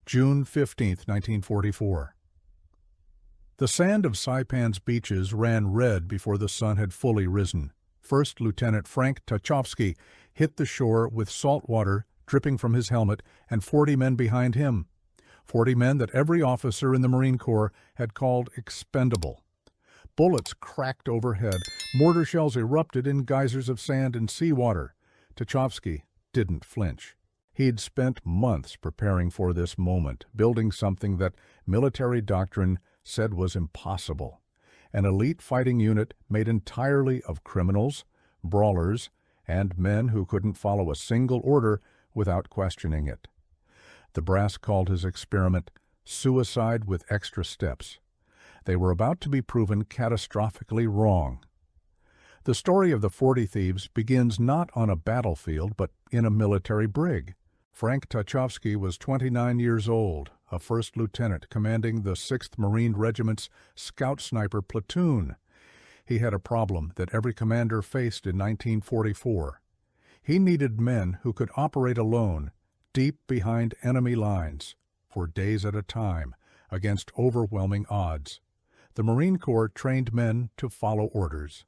June 15, 1944. The sand of Saipan's beaches ran red before the sun had fully risen. First Lieutenant Frank Tachovsky hit the shore with salt water dripping from his helmet and 40 men behind him. 40 men that every officer in the Marine Corps had called expendable. Bullets cracked overhead. Mortar shells erupted in geysers of sand and seawater. Tachovsky didn't flinch. He'd spent months preparing for this moment, building something that military doctrine said was impossible. An elite fighting unit made entirely of criminals, brawlers, and men who couldn't follow a single order without questioning it. The brass called his experiment suicide with extra steps. They were about to be proven catastrophically wrong. The story of the 40 Thieves begins not on a battlefield but in a military brig. Frank Tachovsky was 29 years old, a first lieutenant commanding the 6th Marine Regiment's scout sniper platoon. He had a problem that every commander faced in 1944. He needed men who could operate alone, deep behind enemy lines, for days at a time, against overwhelming odds. The Marine Corps trained men to follow orders.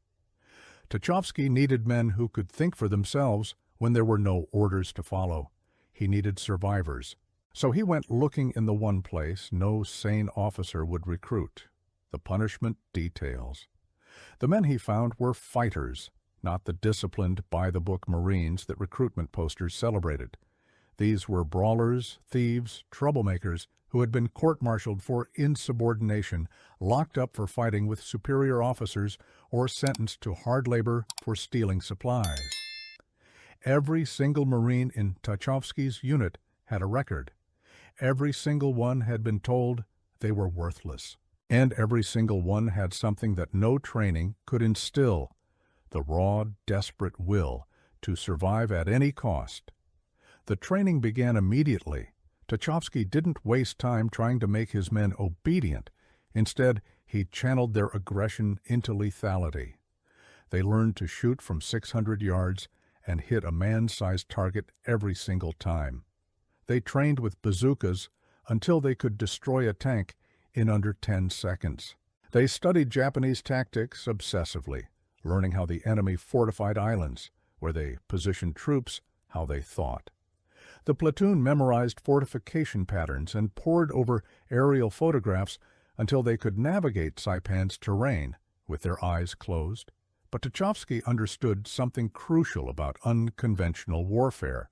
Tachovsky needed men who could think for themselves when there were no orders to follow. He needed survivors. So he went looking in the one place no sane officer would recruit: the punishment details. The men he found were fighters, not the disciplined, by-the-book Marines that recruitment posters celebrated. These were brawlers, thieves, troublemakers who had been court-martialed for insubordination, locked up for fighting with superior officers, or sentenced to hard labor for stealing supplies. Every single Marine in Tachovsky's unit had a record. Every single one had been told they were worthless. And every single one had something that no training could instill: the raw, desperate will to survive at any cost. The training began immediately. Tachovsky didn't waste time trying to make his men obedient. Instead, he channeled their aggression into lethality. They learned to shoot from 600 yards and hit a man-sized target every single time. They trained with bazookas until they could destroy a tank in under 10 seconds. They studied Japanese tactics obsessively, learning how the enemy fortified islands, where they positioned troops, how they thought. The platoon memorized fortification patterns and pored over aerial photographs until they could navigate Saipan's terrain with their eyes closed. But Tachovsky understood something crucial about unconventional warfare.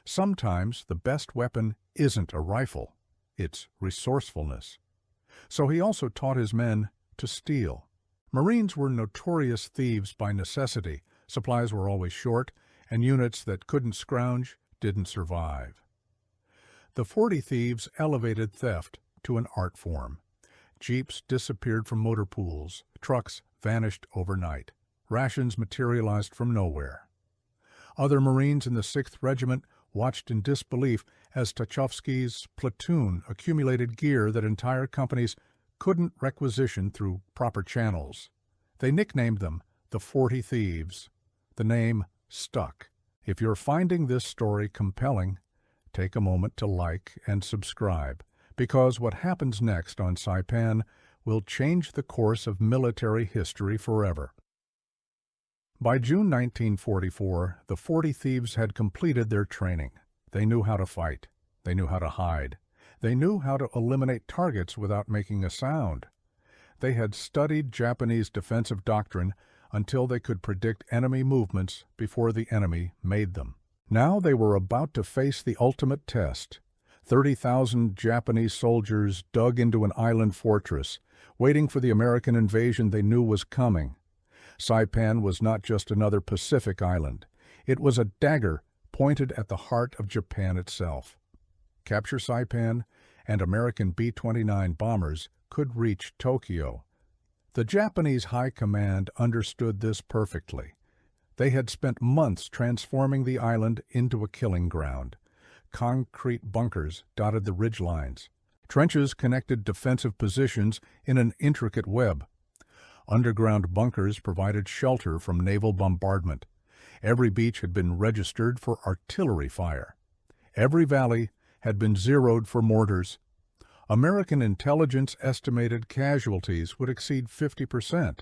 Sometimes the best weapon isn't a rifle, it's resourcefulness. So he also taught his men to steal. Marines were notorious thieves by necessity. Supplies were always short, and units that couldn't scrounge didn't survive. The 40 Thieves elevated theft to an art form. Jeeps disappeared from motor pools, trucks vanished overnight, rations materialized from nowhere. Other Marines in the 6th Regiment watched in disbelief as Tachovsky's platoon accumulated gear that entire companies couldn't requisition through proper channels. They nicknamed them the 40 Thieves. The name stuck. If you're finding this story compelling, take a moment to like and subscribe, because what happens next on Saipan will change the course of military history forever. By June 1944, the 40 Thieves had completed their training. They knew how to fight. They knew how to hide. They knew how to eliminate targets without making a sound. They had studied Japanese defensive doctrine until they could predict enemy movements before the enemy made them. Now they were about to face the ultimate test. 30,000 Japanese soldiers dug into an island fortress, waiting for the American invasion they knew was coming. Saipan was not just another Pacific island. It was a dagger pointed at the heart of Japan itself. Capture Saipan, and American B-29 bombers could reach Tokyo. The Japanese High Command understood this perfectly. They had spent months transforming the island into a killing ground. Concrete bunkers dotted the ridgelines. Trenches connected defensive positions in an intricate web. Underground bunkers provided shelter from naval bombardment. Every beach had been registered for artillery fire. Every valley had been zeroed for mortars. American intelligence estimated casualties would exceed 50%.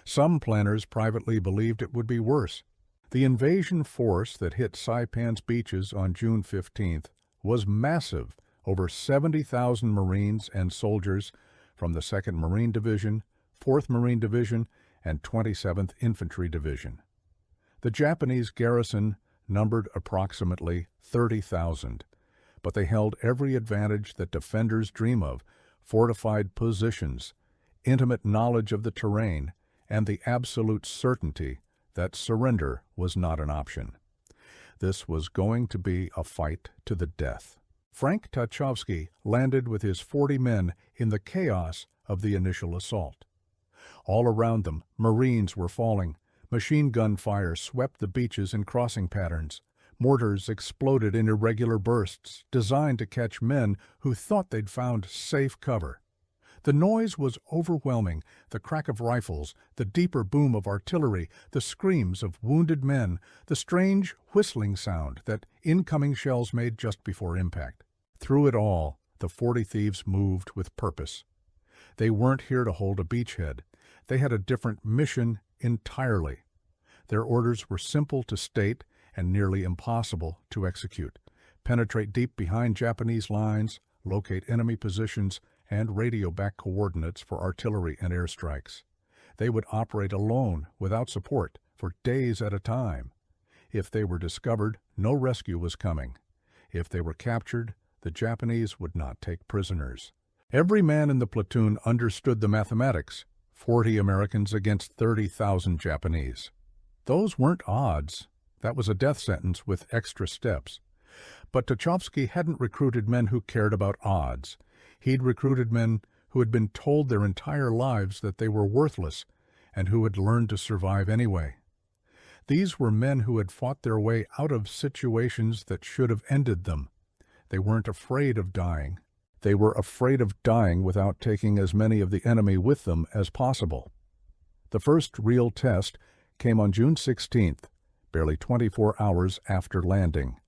Some planners privately believed it would be worse. The invasion force that hit Saipan's beaches on June 15th was massive, over 70,000 Marines and soldiers from the 2nd Marine Division, 4th Marine Division, and 27th Infantry Division. The Japanese garrison numbered approximately 30,000, but they held every advantage that defenders dream of: fortified positions, intimate knowledge of the terrain, and the absolute certainty that surrender was not an option. This was going to be a fight to the death. Frank Tachovsky landed with his 40 men in the chaos of the initial assault. All around them, Marines were falling. Machine gun fire swept the beaches in crossing patterns. Mortars exploded in irregular bursts, designed to catch men who thought they'd found safe cover. The noise was overwhelming: the crack of rifles, the deeper boom of artillery, the screams of wounded men, the strange whistling sound that incoming shells made just before impact. Through it all, the 40 thieves moved with purpose. They weren't here to hold a beachhead. They had a different mission entirely. Their orders were simple to state and nearly impossible to execute: penetrate deep behind Japanese lines, locate enemy positions, and radio back coordinates for artillery and airstrikes. They would operate alone, without support, for days at a time. If they were discovered, no rescue was coming. If they were captured, the Japanese would not take prisoners. Every man in the platoon understood the mathematics: 40 Americans against 30,000 Japanese. Those weren't odds. That was a death sentence with extra steps. But Tachovsky hadn't recruited men who cared about odds. He'd recruited men who had been told their entire lives that they were worthless and who had learned to survive anyway. These were men who had fought their way out of situations that should have ended them. They weren't afraid of dying. They were afraid of dying without taking as many of the enemy with them as possible. The first real test came on June 16th, barely 24 hours after landing.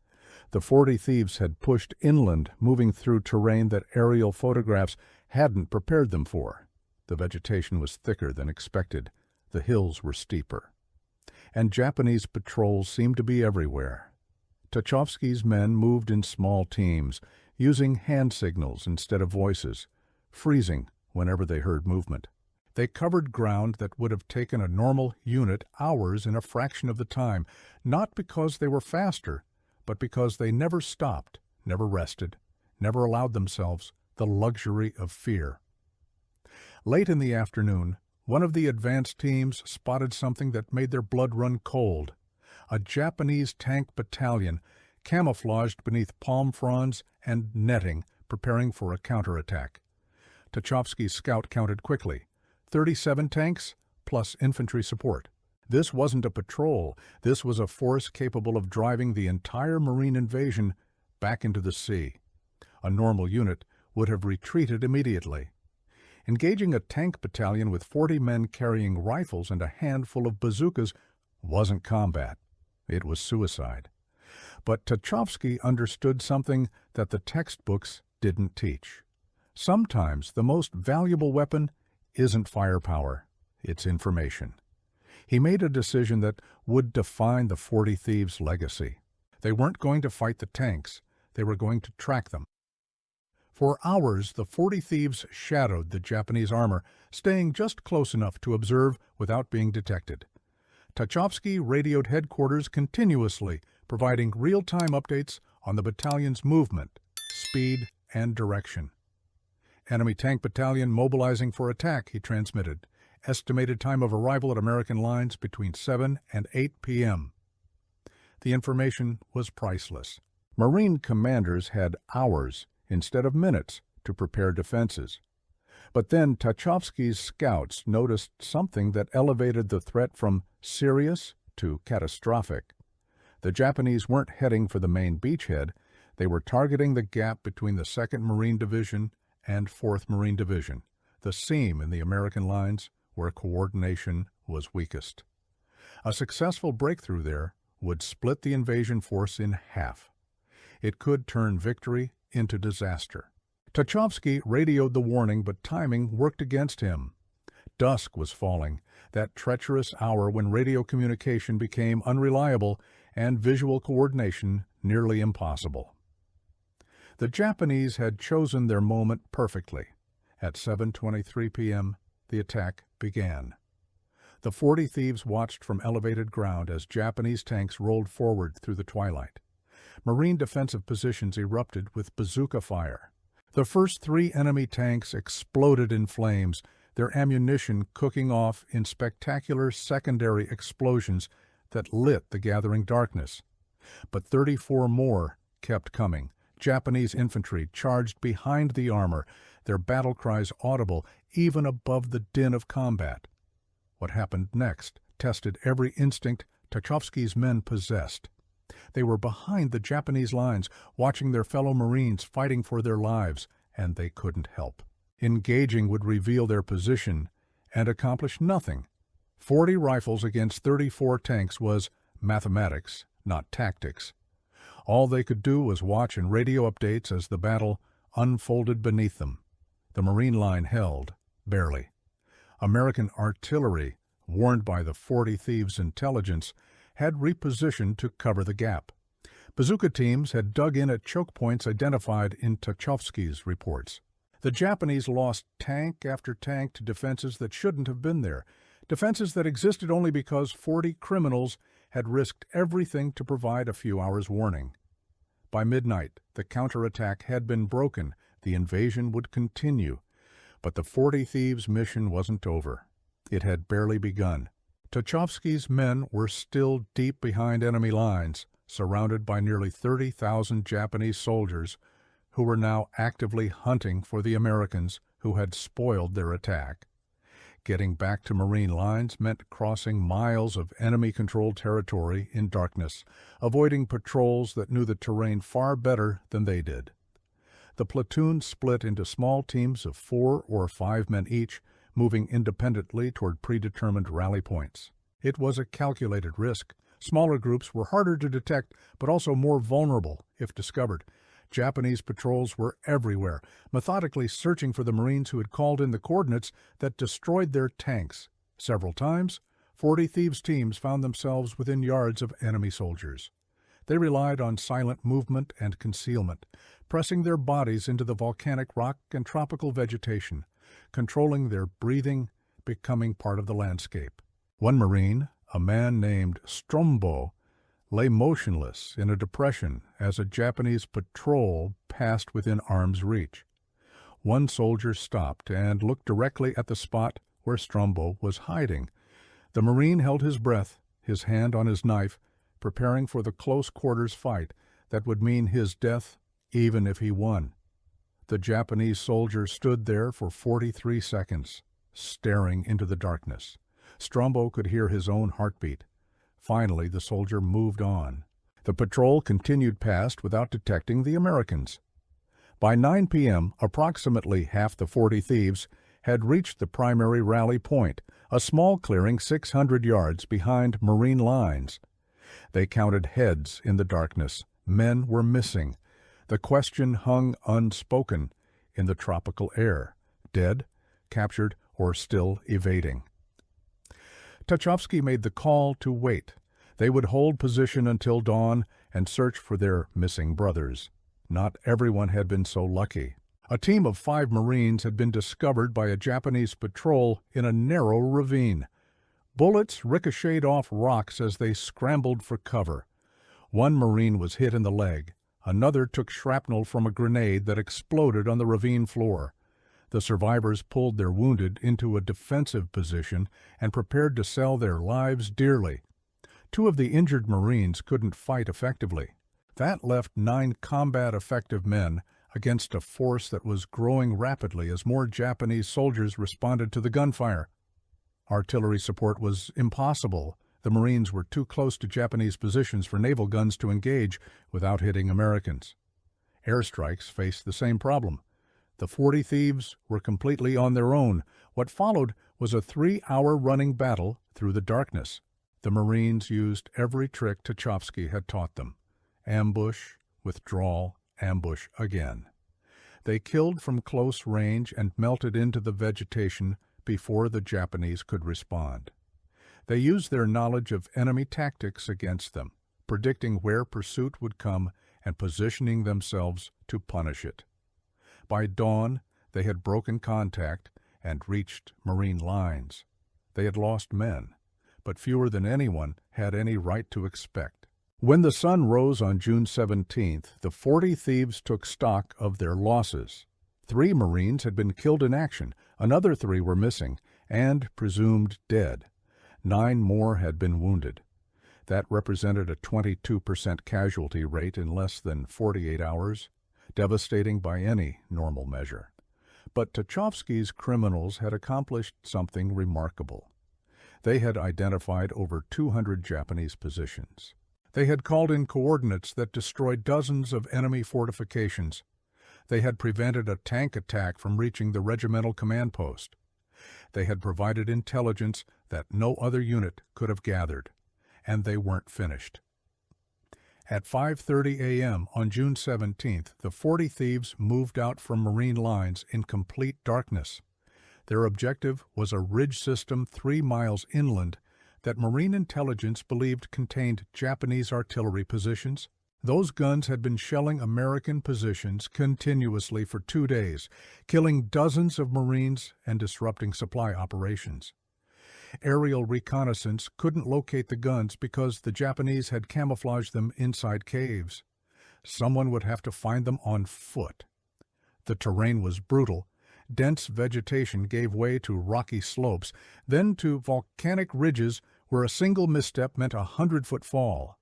The 40 thieves had pushed inland, moving through terrain that aerial photographs hadn't prepared them for. The vegetation was thicker than expected. The hills were steeper. And Japanese patrols seemed to be everywhere. Tachovsky's men moved in small teams, using hand signals instead of voices, freezing whenever they heard movement. They covered ground that would have taken a normal unit hours in a fraction of the time, not because they were faster, but because they never stopped, never rested, never allowed themselves the luxury of fear. Late in the afternoon, one of the advance teams spotted something that made their blood run cold: a Japanese tank battalion, camouflaged beneath palm fronds and netting, preparing for a counterattack. Tachovsky's scout counted quickly: 37 tanks plus infantry support. This wasn't a patrol. This was a force capable of driving the entire Marine invasion back into the sea. A normal unit would have retreated immediately. Engaging a tank battalion with 40 men carrying rifles and a handful of bazookas wasn't combat. It was suicide. But Tachovsky understood something that the textbooks didn't teach. Sometimes the most valuable weapon isn't firepower, it's information. He made a decision that would define the 40 thieves' legacy. They weren't going to fight the tanks. They were going to track them. For hours, the 40 thieves shadowed the Japanese armor, staying just close enough to observe without being detected. Tachovsky radioed headquarters continuously, providing real-time updates on the battalion's movement, speed, and direction. Enemy tank battalion mobilizing for attack, he transmitted. Estimated time of arrival at American lines between 7 and 8 p.m. The information was priceless. Marine commanders had hours instead of minutes to prepare defenses. But then Tachovsky's scouts noticed something that elevated the threat from serious to catastrophic. The Japanese weren't heading for the main beachhead. They were targeting the gap between the 2nd Marine Division and 4th Marine Division, the seam in the American lines where coordination was weakest. A successful breakthrough there would split the invasion force in half. It could turn victory into disaster. Tachovsky radioed the warning, but timing worked against him. Dusk was falling, that treacherous hour when radio communication became unreliable and visual coordination nearly impossible. The Japanese had chosen their moment perfectly. At 7:23 p.m., the attack began. The 40 thieves watched from elevated ground as Japanese tanks rolled forward through the twilight. Marine defensive positions erupted with bazooka fire. The first 3 enemy tanks exploded in flames, their ammunition cooking off in spectacular secondary explosions that lit the gathering darkness. But 34 more kept coming. Japanese infantry charged behind the armor, their battle cries audible even above the din of combat. What happened next tested every instinct Tachovsky's men possessed. They were behind the Japanese lines, watching their fellow Marines fighting for their lives, and they couldn't help. Engaging would reveal their position and accomplish nothing. 40 rifles against 34 tanks was mathematics, not tactics. All they could do was watch and radio updates as the battle unfolded beneath them. The Marine line held, barely. American artillery, warned by the 40 thieves' intelligence, had repositioned to cover the gap. Bazooka teams had dug in at choke points identified in Tachovsky's reports. The Japanese lost tank after tank to defenses that shouldn't have been there, defenses that existed only because 40 criminals had risked everything to provide a few hours' warning. By midnight, the counterattack had been broken. The invasion would continue. But the 40 thieves' mission wasn't over. It had barely begun. Tachovsky's men were still deep behind enemy lines, surrounded by nearly 30,000 Japanese soldiers who were now actively hunting for the Americans who had spoiled their attack. Getting back to Marine lines meant crossing miles of enemy-controlled territory in darkness, avoiding patrols that knew the terrain far better than they did. The platoon split into small teams of 4 or 5 men each, moving independently toward predetermined rally points. It was a calculated risk. Smaller groups were harder to detect, but also more vulnerable if discovered. Japanese patrols were everywhere, methodically searching for the Marines who had called in the coordinates that destroyed their tanks. Several times, 40 thieves' teams found themselves within yards of enemy soldiers. They relied on silent movement and concealment, pressing their bodies into the volcanic rock and tropical vegetation, controlling their breathing, becoming part of the landscape. One Marine, a man named Strombo, lay motionless in a depression as a Japanese patrol passed within arm's reach. One soldier stopped and looked directly at the spot where Strombo was hiding. The Marine held his breath, his hand on his knife, preparing for the close-quarters fight that would mean his death even if he won. The Japanese soldier stood there for 43 seconds, staring into the darkness. Strombo could hear his own heartbeat. Finally, the soldier moved on. The patrol continued past without detecting the Americans. By 9 p.m., approximately half the 40 thieves had reached the primary rally point, a small clearing 600 yards behind Marine lines. They counted heads in the darkness. Men were missing. The question hung unspoken in the tropical air: dead, captured, or still evading. Tachovsky made the call to wait. They would hold position until dawn and search for their missing brothers. Not everyone had been so lucky. A team of 5 Marines had been discovered by a Japanese patrol in a narrow ravine. Bullets ricocheted off rocks as they scrambled for cover. One Marine was hit in the leg. Another took shrapnel from a grenade that exploded on the ravine floor. The survivors pulled their wounded into a defensive position and prepared to sell their lives dearly. 2 of the injured Marines couldn't fight effectively. That left 9 combat-effective men against a force that was growing rapidly as more Japanese soldiers responded to the gunfire. Artillery support was impossible. The Marines were too close to Japanese positions for naval guns to engage without hitting Americans. Airstrikes faced the same problem. The 40 thieves were completely on their own. What followed was a 3-hour running battle through the darkness. The Marines used every trick Tachovsky had taught them: ambush, withdrawal, ambush again. They killed from close range and melted into the vegetation before the Japanese could respond. They used their knowledge of enemy tactics against them, predicting where pursuit would come and positioning themselves to punish it. By dawn, they had broken contact and reached Marine lines. They had lost men, but fewer than anyone had any right to expect. When the sun rose on June 17th, the 40 thieves took stock of their losses. 3 Marines had been killed in action, another 3 were missing, and presumed dead. 9 more had been wounded. That represented a 22% casualty rate in less than 48 hours, devastating by any normal measure. But Tachovsky's criminals had accomplished something remarkable. They had identified over 200 Japanese positions. They had called in coordinates that destroyed dozens of enemy fortifications. They had prevented a tank attack from reaching the regimental command post. They had provided intelligence that no other unit could have gathered, and they weren't finished. At 5:30 a.m. on June 17th, the 40 thieves moved out from Marine lines in complete darkness. Their objective was a ridge system 3 miles inland that Marine intelligence believed contained Japanese artillery positions. Those guns had been shelling American positions continuously for 2 days, killing dozens of Marines and disrupting supply operations. Aerial reconnaissance couldn't locate the guns because the Japanese had camouflaged them inside caves. Someone would have to find them on foot. The terrain was brutal. Dense vegetation gave way to rocky slopes, then to volcanic ridges where a single misstep meant a 100-foot fall.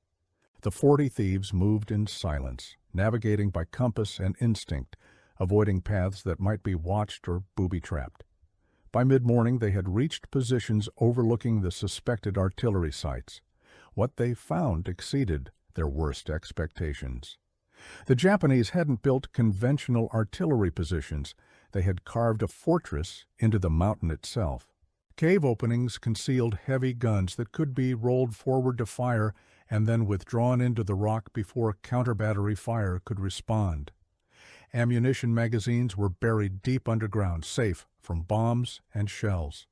The 40 thieves moved in silence, navigating by compass and instinct, avoiding paths that might be watched or booby-trapped. By mid-morning, they had reached positions overlooking the suspected artillery sites. What they found exceeded their worst expectations. The Japanese hadn't built conventional artillery positions. They had carved a fortress into the mountain itself. Cave openings concealed heavy guns that could be rolled forward to fire and then withdrawn into the rock before counter-battery fire could respond. Ammunition magazines were buried deep underground, safe from bombs and shells.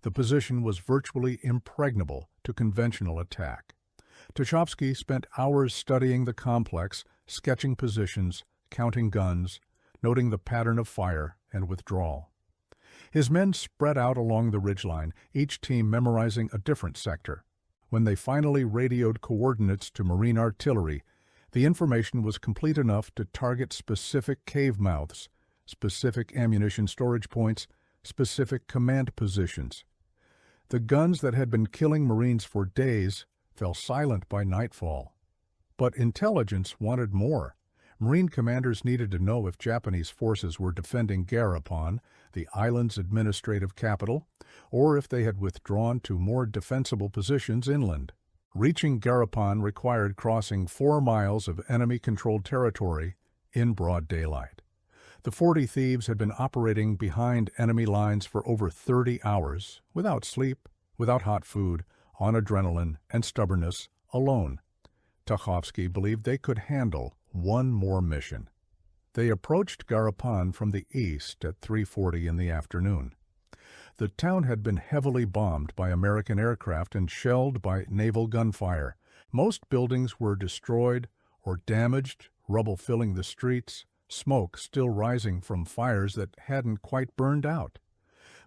The position was virtually impregnable to conventional attack. Tachovsky spent hours studying the complex, sketching positions, counting guns, noting the pattern of fire and withdrawal. His men spread out along the ridgeline, each team memorizing a different sector. When they finally radioed coordinates to Marine artillery, the information was complete enough to target specific cave mouths, specific ammunition storage points, specific command positions. The guns that had been killing Marines for days fell silent by nightfall. But intelligence wanted more. Marine commanders needed to know if Japanese forces were defending Garapan, the island's administrative capital, or if they had withdrawn to more defensible positions inland. Reaching Garapan required crossing 4 miles of enemy-controlled territory in broad daylight. The 40 thieves had been operating behind enemy lines for over 30 hours, without sleep, without hot food, on adrenaline and stubbornness, alone. Tachovsky believed they could handle one more mission. They approached Garapan from the east at 3:40 in the afternoon. The town had been heavily bombed by American aircraft and shelled by naval gunfire. Most buildings were destroyed or damaged, rubble filling the streets, smoke still rising from fires that hadn't quite burned out.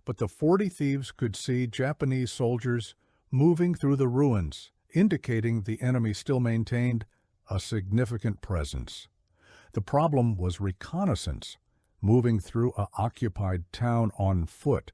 But the 40 thieves could see Japanese soldiers moving through the ruins, indicating the enemy still maintained a significant presence. The problem was reconnaissance. Moving through an occupied town on foot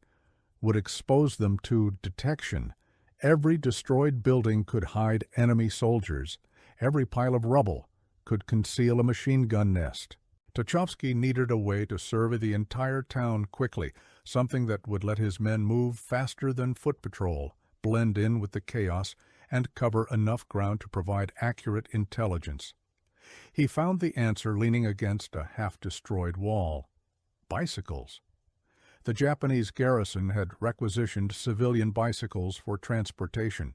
would expose them to detection. Every destroyed building could hide enemy soldiers. Every pile of rubble could conceal a machine gun nest. Tachovsky needed a way to survey the entire town quickly, something that would let his men move faster than foot patrol, blend in with the chaos, and cover enough ground to provide accurate intelligence. He found the answer leaning against a half-destroyed wall: bicycles. The Japanese garrison had requisitioned civilian bicycles for transportation.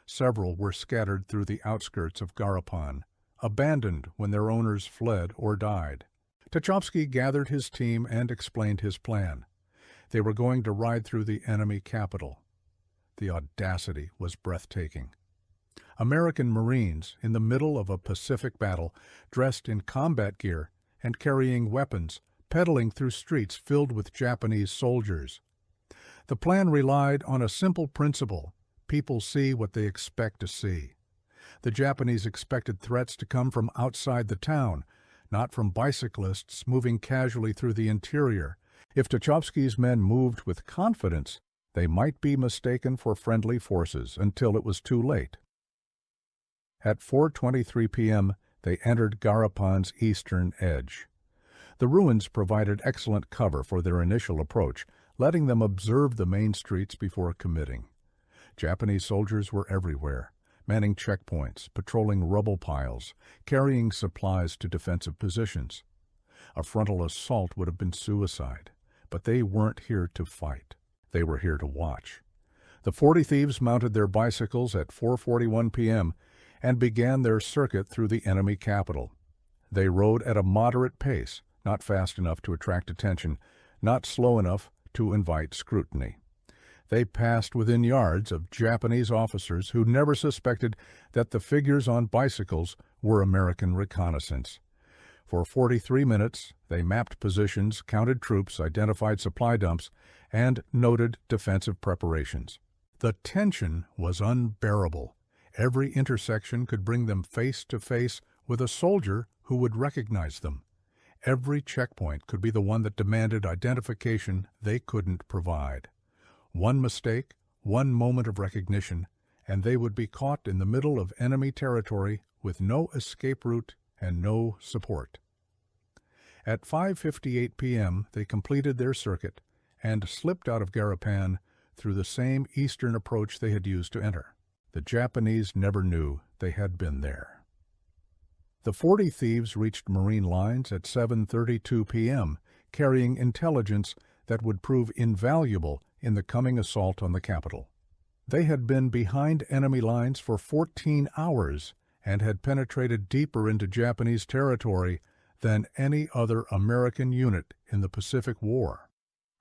Several were scattered through the outskirts of Garapan, abandoned when their owners fled or died. Tachovsky gathered his team and explained his plan. They were going to ride through the enemy capital. The audacity was breathtaking. American Marines, in the middle of a Pacific battle, dressed in combat gear and carrying weapons, pedaling through streets filled with Japanese soldiers. The plan relied on a simple principle: people see what they expect to see. The Japanese expected threats to come from outside the town, not from bicyclists moving casually through the interior. If Tachovsky's men moved with confidence, they might be mistaken for friendly forces until it was too late. At 4:23 p.m., they entered Garapan's eastern edge. The ruins provided excellent cover for their initial approach, letting them observe the main streets before committing. Japanese soldiers were everywhere, manning checkpoints, patrolling rubble piles, carrying supplies to defensive positions. A frontal assault would have been suicide, but they weren't here to fight. They were here to watch. The 40 thieves mounted their bicycles at 4:41 p.m. and began their circuit through the enemy capital. They rode at a moderate pace, not fast enough to attract attention, not slow enough to invite scrutiny. They passed within yards of Japanese officers who never suspected that the figures on bicycles were American reconnaissance. For 43 minutes, they mapped positions, counted troops, identified supply dumps, and noted defensive preparations. The tension was unbearable. Every intersection could bring them face to face with a soldier who would recognize them. Every checkpoint could be the one that demanded identification they couldn't provide. One mistake, one moment of recognition, and they would be caught in the middle of enemy territory with no escape route and no support. At 5:58 p.m., they completed their circuit and slipped out of Garapan through the same eastern approach they had used to enter. The Japanese never knew they had been there. The 40 thieves reached Marine lines at 7:32 p.m., carrying intelligence that would prove invaluable in the coming assault on the capital. They had been behind enemy lines for 14 hours and had penetrated deeper into Japanese territory than any other American unit in the Pacific War.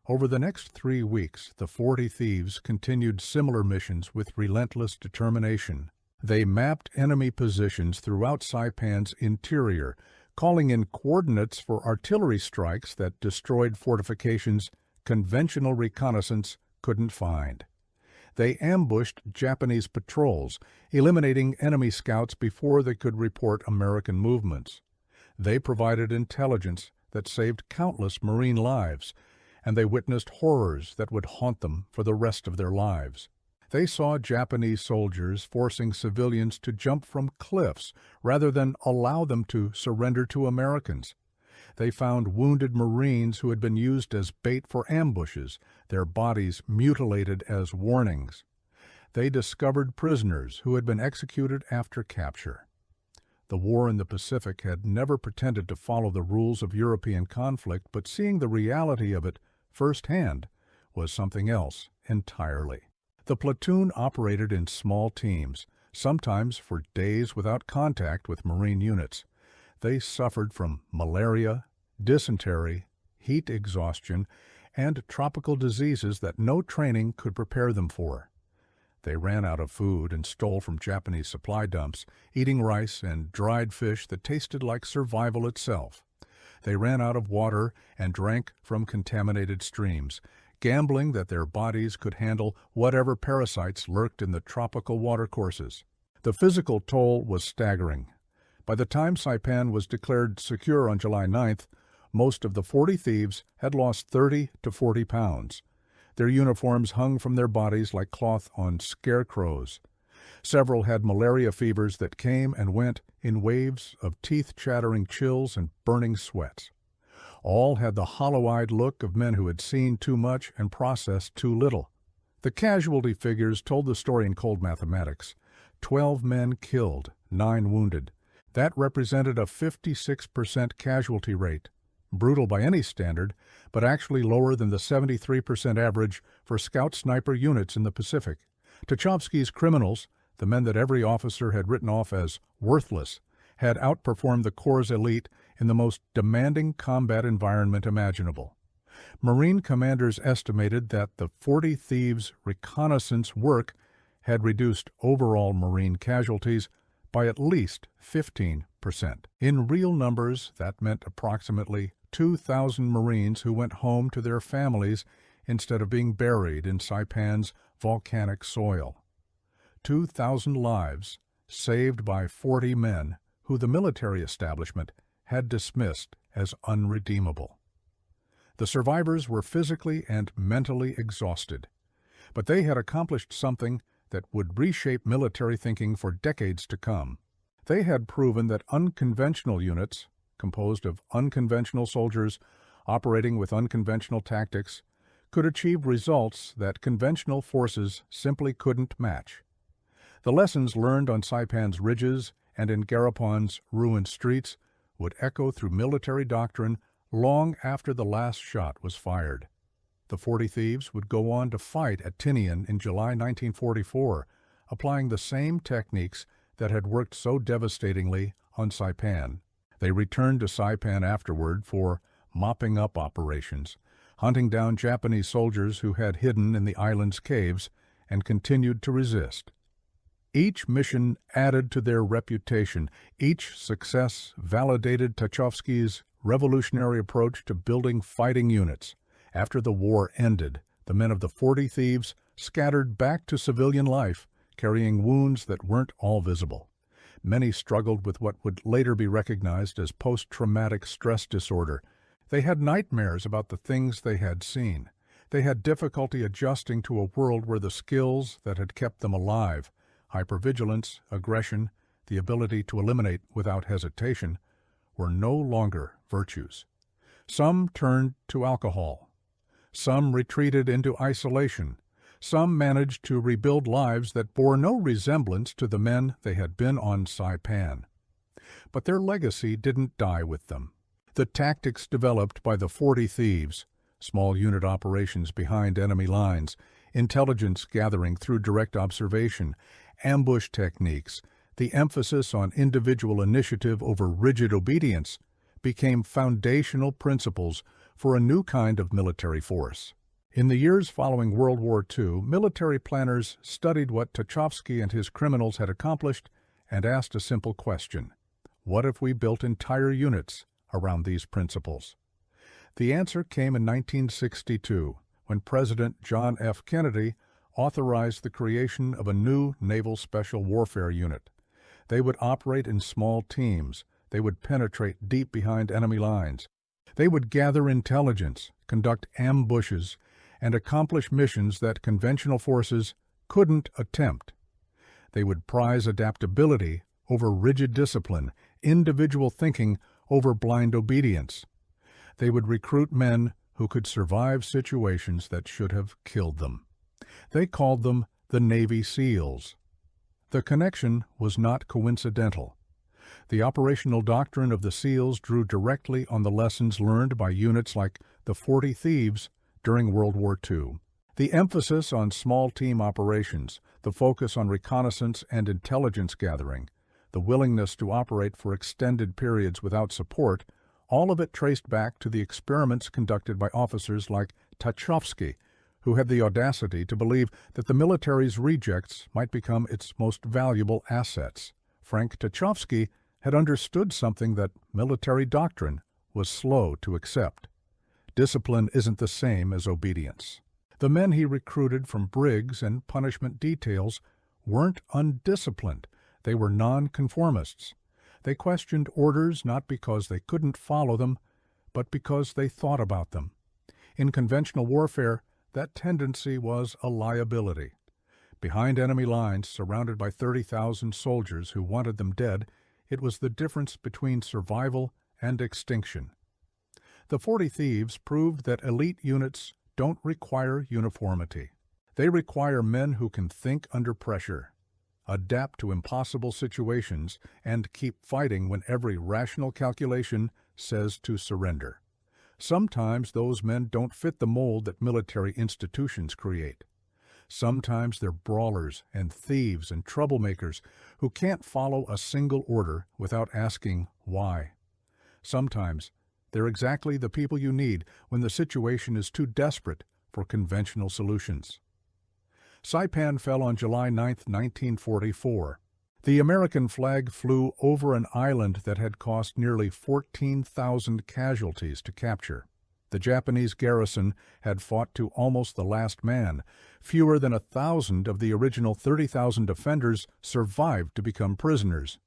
Over the next 3 weeks, the 40 thieves continued similar missions with relentless determination. They mapped enemy positions throughout Saipan's interior, calling in coordinates for artillery strikes that destroyed fortifications conventional reconnaissance couldn't find. They ambushed Japanese patrols, eliminating enemy scouts before they could report American movements. They provided intelligence that saved countless Marine lives, and they witnessed horrors that would haunt them for the rest of their lives. They saw Japanese soldiers forcing civilians to jump from cliffs rather than allow them to surrender to Americans. They found wounded Marines who had been used as bait for ambushes, their bodies mutilated as warnings. They discovered prisoners who had been executed after capture. The war in the Pacific had never pretended to follow the rules of European conflict, but seeing the reality of it firsthand was something else entirely. The platoon operated in small teams, sometimes for days without contact with Marine units. They suffered from malaria, dysentery, heat exhaustion, and tropical diseases that no training could prepare them for. They ran out of food and stole from Japanese supply dumps, eating rice and dried fish that tasted like survival itself. They ran out of water and drank from contaminated streams, gambling that their bodies could handle whatever parasites lurked in the tropical watercourses. The physical toll was staggering. By the time Saipan was declared secure on July 9th, most of the 40 thieves had lost 30 to 40 pounds. Their uniforms hung from their bodies like cloth on scarecrows. Several had malaria fevers that came and went in waves of teeth-chattering chills and burning sweats. All had the hollow-eyed look of men who had seen too much and processed too little. The casualty figures told the story in cold mathematics. 12 men killed, 9 wounded. That represented a 56% casualty rate. Brutal by any standard, but actually lower than the 73% average for scout sniper units in the Pacific. Tachovsky's criminals, the men that every officer had written off as worthless, had outperformed the Corps' elite in the most demanding combat environment imaginable. Marine commanders estimated that the 40 Thieves' reconnaissance work had reduced overall Marine casualties by at least 15%. In real numbers, that meant approximately 2,000 Marines who went home to their families instead of being buried in Saipan's volcanic soil. 2,000 lives saved by 40 men who the military establishment had dismissed as unredeemable. The survivors were physically and mentally exhausted, but they had accomplished something that would reshape military thinking for decades to come. They had proven that unconventional units, composed of unconventional soldiers operating with unconventional tactics, could achieve results that conventional forces simply couldn't match. The lessons learned on Saipan's ridges and in Garapan's ruined streets would echo through military doctrine long after the last shot was fired. The 40 Thieves would go on to fight at Tinian in July 1944, applying the same techniques that had worked so devastatingly on Saipan. They returned to Saipan afterward for mopping up operations, hunting down Japanese soldiers who had hidden in the island's caves and continued to resist. Each mission added to their reputation. Each success validated Tachovsky's revolutionary approach to building fighting units. After the war ended, the men of the 40 Thieves scattered back to civilian life, carrying wounds that weren't all visible. Many struggled with what would later be recognized as post-traumatic stress disorder. They had nightmares about the things they had seen. They had difficulty adjusting to a world where the skills that had kept them alive, hypervigilance, aggression, the ability to eliminate without hesitation, were no longer virtues. Some turned to alcohol. Some retreated into isolation. Some managed to rebuild lives that bore no resemblance to the men they had been on Saipan. But their legacy didn't die with them. The tactics developed by the 40 Thieves, small unit operations behind enemy lines, intelligence gathering through direct observation, ambush techniques, the emphasis on individual initiative over rigid obedience, became foundational principles for a new kind of military force. In the years following World War II, military planners studied what Tachovsky and his criminals had accomplished and asked a simple question: what if we built entire units around these principles? The answer came in 1962, when President John F. Kennedy authorized the creation of a new Naval Special Warfare Unit. They would operate in small teams. They would penetrate deep behind enemy lines. They would gather intelligence, conduct ambushes, and accomplish missions that conventional forces couldn't attempt. They would prize adaptability over rigid discipline, individual thinking over blind obedience. They would recruit men who could survive situations that should have killed them. They called them the Navy SEALs. The connection was not coincidental. The operational doctrine of the SEALs drew directly on the lessons learned by units like the 40 Thieves during World War II. The emphasis on small team operations, the focus on reconnaissance and intelligence gathering, the willingness to operate for extended periods without support, all of it traced back to the experiments conducted by officers like Tachovsky, who had the audacity to believe that the military's rejects might become its most valuable assets. Frank Tachovsky had understood something that military doctrine was slow to accept. Discipline isn't the same as obedience. The men he recruited from brigs and punishment details weren't undisciplined. They were nonconformists. They questioned orders not because they couldn't follow them, but because they thought about them. In conventional warfare, that tendency was a liability. Behind enemy lines, surrounded by 30,000 soldiers who wanted them dead, it was the difference between survival and extinction. The 40 Thieves proved that elite units don't require uniformity. They require men who can think under pressure, adapt to impossible situations, and keep fighting when every rational calculation says to surrender. Sometimes those men don't fit the mold that military institutions create. Sometimes they're brawlers and thieves and troublemakers who can't follow a single order without asking why. Sometimes they're exactly the people you need when the situation is too desperate for conventional solutions. Saipan fell on July 9, 1944. The American flag flew over an island that had cost nearly 14,000 casualties to capture. The Japanese garrison had fought to almost the last man. Fewer than 1,000 of the original 30,000 defenders survived to become prisoners.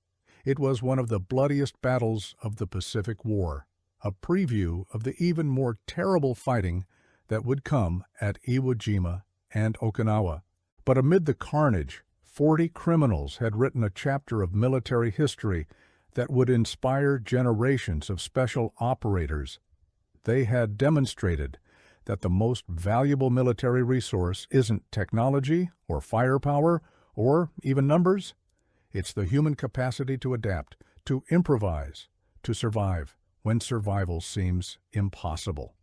It was one of the bloodiest battles of the Pacific War, a preview of the even more terrible fighting that would come at Iwo Jima and Okinawa. But amid the carnage, 40 criminals had written a chapter of military history that would inspire generations of special operators. They had demonstrated that the most valuable military resource isn't technology or firepower or even numbers. It's the human capacity to adapt, to improvise, to survive when survival seems impossible.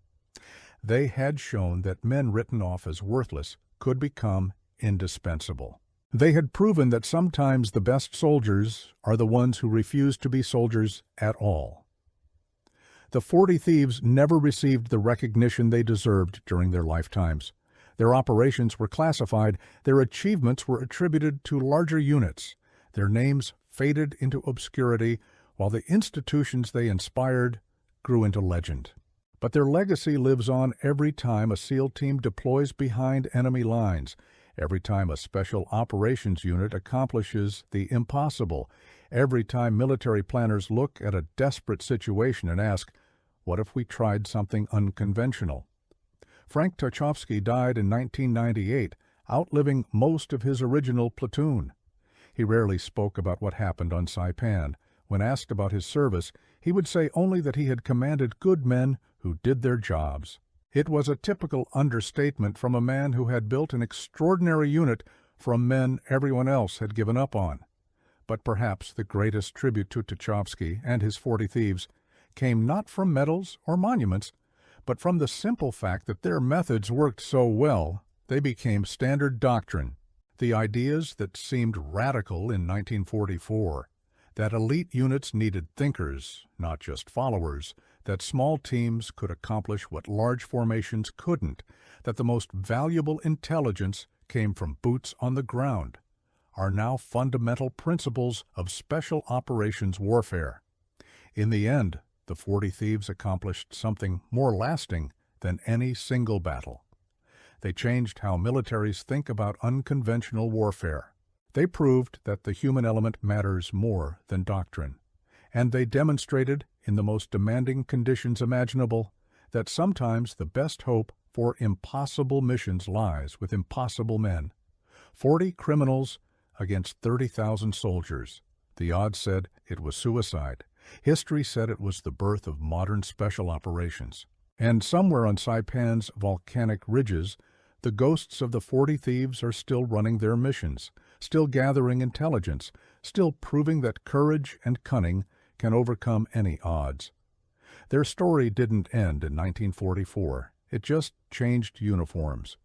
They had shown that men written off as worthless could become indispensable. They had proven that sometimes the best soldiers are the ones who refuse to be soldiers at all. The 40 thieves never received the recognition they deserved during their lifetimes. Their operations were classified, their achievements were attributed to larger units. Their names faded into obscurity, while the institutions they inspired grew into legend. But their legacy lives on every time a SEAL team deploys behind enemy lines, every time a special operations unit accomplishes the impossible, every time military planners look at a desperate situation and ask, what if we tried something unconventional? Frank Tachovsky died in 1998, outliving most of his original platoon. He rarely spoke about what happened on Saipan. When asked about his service, he would say only that he had commanded good men who did their jobs. It was a typical understatement from a man who had built an extraordinary unit from men everyone else had given up on. But perhaps the greatest tribute to Tachovsky and his 40 thieves came not from medals or monuments, but from the simple fact that their methods worked so well, they became standard doctrine. The ideas that seemed radical in 1944, that elite units needed thinkers, not just followers, that small teams could accomplish what large formations couldn't, that the most valuable intelligence came from boots on the ground, are now fundamental principles of special operations warfare. In the end, the 40 thieves accomplished something more lasting than any single battle. They changed how militaries think about unconventional warfare. They proved that the human element matters more than doctrine. And they demonstrated, in the most demanding conditions imaginable, that sometimes the best hope for impossible missions lies with impossible men. 40 criminals against 30,000 soldiers. The odds said it was suicide. History said it was the birth of modern special operations. And somewhere on Saipan's volcanic ridges, the ghosts of the 40 thieves are still running their missions, still gathering intelligence, still proving that courage and cunning can overcome any odds. Their story didn't end in 1944. It just changed uniforms.